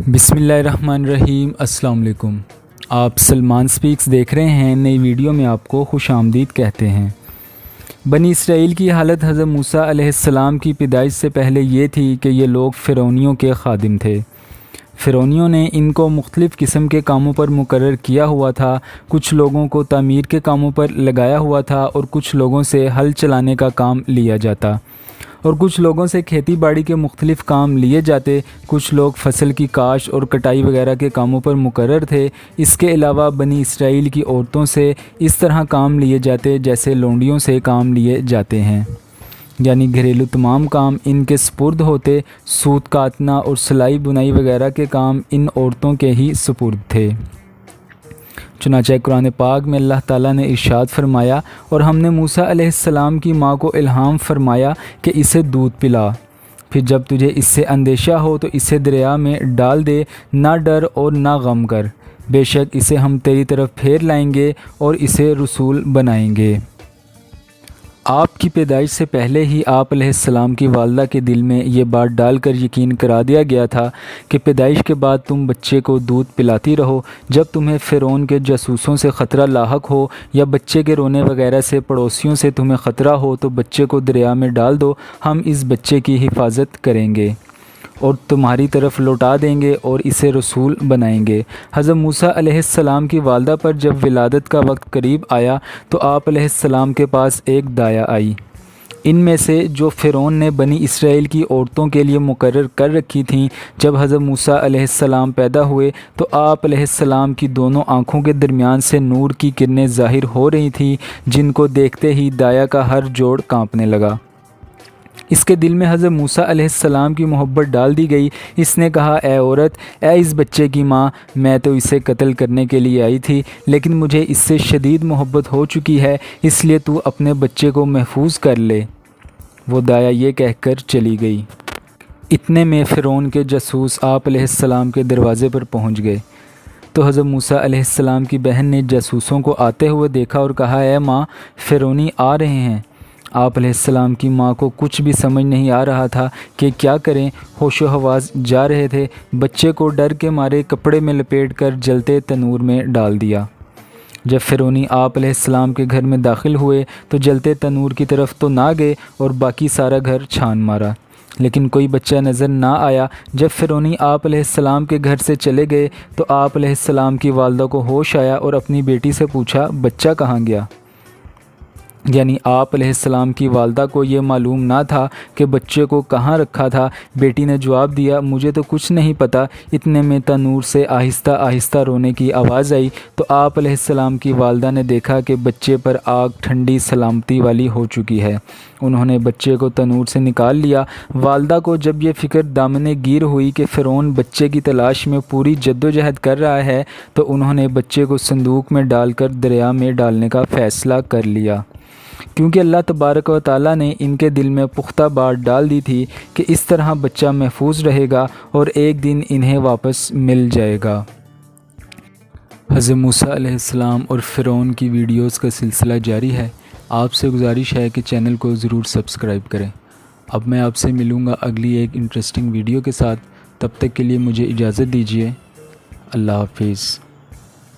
بسم اللہ الرحمن الرحیم۔ السلام علیکم۔ آپ سلمان سپیکس دیکھ رہے ہیں۔ نئی ویڈیو میں آپ کو خوش آمدید کہتے ہیں۔ بنی اسرائیل کی حالت حضرت موسیٰ علیہ السلام کی پیدائش سے پہلے یہ تھی کہ یہ لوگ فرعونیوں کے خادم تھے۔ فرعونیوں نے ان کو مختلف قسم کے کاموں پر مقرر کیا ہوا تھا۔ کچھ لوگوں کو تعمیر کے کاموں پر لگایا ہوا تھا اور کچھ لوگوں سے ہل چلانے کا کام لیا جاتا اور کچھ لوگوں سے کھیتی باڑی کے مختلف کام لیے جاتے۔ کچھ لوگ فصل کی کاشت اور کٹائی وغیرہ کے کاموں پر مقرر تھے۔ اس کے علاوہ بنی اسرائیل کی عورتوں سے اس طرح کام لیے جاتے جیسے لونڈیوں سے کام لیے جاتے ہیں، یعنی گھریلو تمام کام ان کے سپرد ہوتے۔ سوت کاتنا اور سلائی بنائی وغیرہ کے کام ان عورتوں کے ہی سپرد تھے۔ چنانچہ قرآن پاک میں اللہ تعالیٰ نے ارشاد فرمایا، اور ہم نے موسیٰ علیہ السلام کی ماں کو الہام فرمایا کہ اسے دودھ پلا، پھر جب تجھے اس سے اندیشہ ہو تو اسے دریا میں ڈال دے، نہ ڈر اور نہ غم کر، بے شک اسے ہم تیری طرف پھیر لائیں گے اور اسے رسول بنائیں گے۔ آپ کی پیدائش سے پہلے ہی آپ علیہ السلام کی والدہ کے دل میں یہ بات ڈال کر یقین کرا دیا گیا تھا کہ پیدائش کے بعد تم بچے کو دودھ پلاتی رہو۔ جب تمہیں فرعون کے جاسوسوں سے خطرہ لاحق ہو یا بچے کے رونے وغیرہ سے پڑوسیوں سے تمہیں خطرہ ہو تو بچے کو دریا میں ڈال دو، ہم اس بچے کی حفاظت کریں گے اور تمہاری طرف لوٹا دیں گے اور اسے رسول بنائیں گے۔ حضرت موسیٰ علیہ السلام کی والدہ پر جب ولادت کا وقت قریب آیا تو آپ علیہ السلام کے پاس ایک دایا آئی، ان میں سے جو فرعون نے بنی اسرائیل کی عورتوں کے لیے مقرر کر رکھی تھیں۔ جب حضرت موسیٰ علیہ السلام پیدا ہوئے تو آپ علیہ السلام کی دونوں آنکھوں کے درمیان سے نور کی کرنیں ظاہر ہو رہی تھیں، جن کو دیکھتے ہی دایا کا ہر جوڑ کانپنے لگا۔ اس کے دل میں حضرت موسیٰ علیہ السلام کی محبت ڈال دی گئی۔ اس نے کہا، اے عورت، اے اس بچے کی ماں، میں تو اسے قتل کرنے کے لیے آئی تھی، لیکن مجھے اس سے شدید محبت ہو چکی ہے، اس لیے تو اپنے بچے کو محفوظ کر لے۔ وہ دایا یہ کہہ کر چلی گئی۔ اتنے میں فرعون کے جاسوس آپ علیہ السلام کے دروازے پر پہنچ گئے تو حضرت موسیٰ علیہ السلام کی بہن نے جاسوسوں کو آتے ہوئے دیکھا اور کہا، اے ماں، فرعونی آ رہے ہیں۔ آپ علیہ السلام کی ماں کو کچھ بھی سمجھ نہیں آ رہا تھا کہ کیا کریں، ہوش و حواس جا رہے تھے۔ بچے کو ڈر کے مارے کپڑے میں لپیٹ کر جلتے تنور میں ڈال دیا۔ جب فرعونی آپ علیہ السلام کے گھر میں داخل ہوئے تو جلتے تنور کی طرف تو نہ گئے اور باقی سارا گھر چھان مارا، لیکن کوئی بچہ نظر نہ آیا۔ جب فرعونی آپ علیہ السلام کے گھر سے چلے گئے تو آپ علیہ السلام کی والدہ کو ہوش آیا اور اپنی بیٹی سے پوچھا، بچہ کہاں گیا؟ یعنی آپ علیہ السلام کی والدہ کو یہ معلوم نہ تھا کہ بچے کو کہاں رکھا تھا۔ بیٹی نے جواب دیا، مجھے تو کچھ نہیں پتہ۔ اتنے میں تنور سے آہستہ آہستہ رونے کی آواز آئی تو آپ علیہ السلام کی والدہ نے دیکھا کہ بچے پر آگ ٹھنڈی سلامتی والی ہو چکی ہے۔ انہوں نے بچے کو تنور سے نکال لیا۔ والدہ کو جب یہ فکر دامن گیر ہوئی کہ فرعون بچے کی تلاش میں پوری جدوجہد کر رہا ہے تو انہوں نے بچے کو صندوق میں ڈال کر دریا میں ڈالنے کا فیصلہ کر لیا، کیونکہ اللہ تبارک و تعالیٰ نے ان کے دل میں پختہ بات ڈال دی تھی کہ اس طرح بچہ محفوظ رہے گا اور ایک دن انہیں واپس مل جائے گا۔ حضرت موسیٰ علیہ السلام اور فرعون کی ویڈیوز کا سلسلہ جاری ہے۔ آپ سے گزارش ہے کہ چینل کو ضرور سبسکرائب کریں۔ اب میں آپ سے ملوں گا اگلی ایک انٹرسٹنگ ویڈیو کے ساتھ، تب تک کے لیے مجھے اجازت دیجیے۔ اللہ حافظ۔